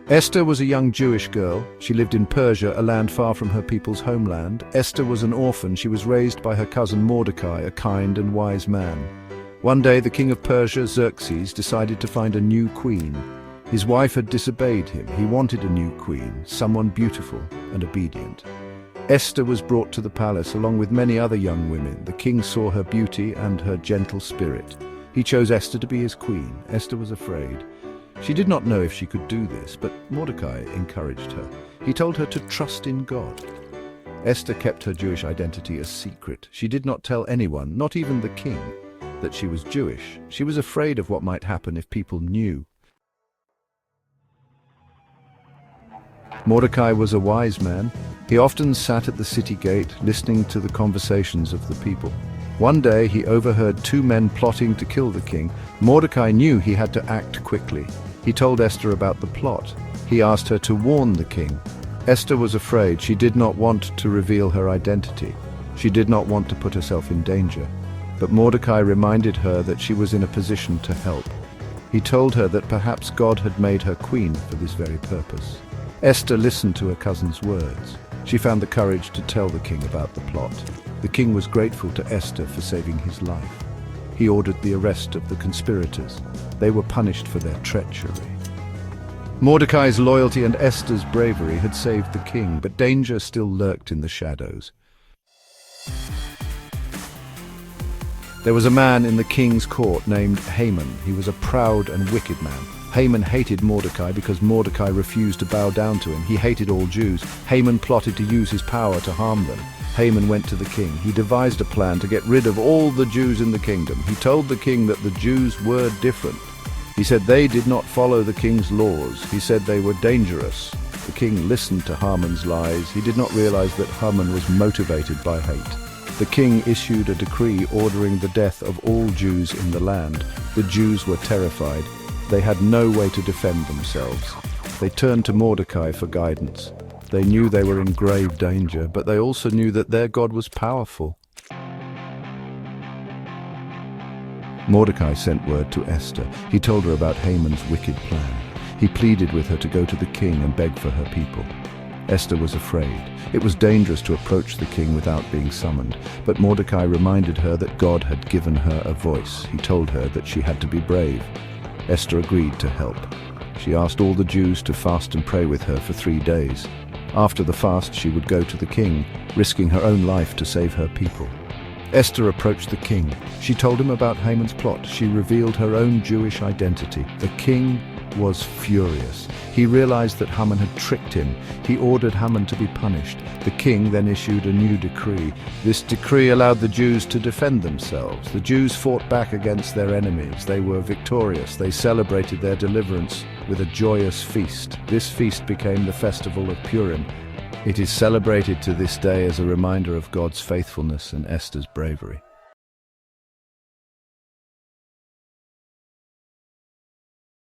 Esther was a young Jewish girl. She lived in Persia, a land far from her people's homeland. Esther was an orphan. She was raised by her cousin Mordecai, a kind and wise man. One day, the king of Persia, Xerxes, decided to find a new queen. His wife had disobeyed him. He wanted a new queen, someone beautiful and obedient. Esther was brought to the palace along with many other young women. The king saw her beauty and her gentle spirit. He chose Esther to be his queen. Esther was afraid. She did not know if she could do this, but Mordecai encouraged her. He told her to trust in God. Esther kept her Jewish identity a secret. She did not tell anyone, not even the king, that she was Jewish. She was afraid of what might happen if people knew. Mordecai was a wise man. He often sat at the city gate, listening to the conversations of the people. One day he overheard two men plotting to kill the king. Mordecai knew he had to act quickly. He told Esther about the plot. He asked her to warn the king. Esther was afraid. She did not want to reveal her identity. She did not want to put herself in danger. But Mordecai reminded her that she was in a position to help. He told her that perhaps God had made her queen for this very purpose. Esther listened to her cousin's words. She found the courage to tell the king about the plot. The king was grateful to Esther for saving his life. He ordered the arrest of the conspirators. They were punished for their treachery. Mordecai's loyalty and Esther's bravery had saved the king, but danger still lurked in the shadows. There was a man in the king's court named Haman. He was a proud and wicked man. Haman hated Mordecai because Mordecai refused to bow down to him. He hated all Jews. Haman plotted to use his power to harm them. Haman went to the king. He devised a plan to get rid of all the Jews in the kingdom. He told the king that the Jews were different. He said they did not follow the king's laws. He said they were dangerous. The king listened to Haman's lies. He did not realize that Haman was motivated by hate. The king issued a decree ordering the death of all Jews in the land. The Jews were terrified. They had no way to defend themselves. They turned to Mordecai for guidance. They knew they were in grave danger, but they also knew that their God was powerful. Mordecai sent word to Esther. He told her about Haman's wicked plan. He pleaded with her to go to the king and beg for her people. Esther was afraid. It was dangerous to approach the king without being summoned, but Mordecai reminded her that God had given her a voice. He told her that she had to be brave. Esther agreed to help. She asked all the Jews to fast and pray with her for 3 days. After the fast, she would go to the king, risking her own life to save her people. Esther approached the king. She told him about Haman's plot. She revealed her own Jewish identity. The king was furious. He realized that Haman had tricked him. He ordered Haman to be punished. The king then issued a new decree. This decree allowed the Jews to defend themselves. The Jews fought back against their enemies. They were victorious. They celebrated their deliverance with a joyous feast. This feast became the festival of Purim. It is celebrated to this day as a reminder of God's faithfulness and Esther's bravery.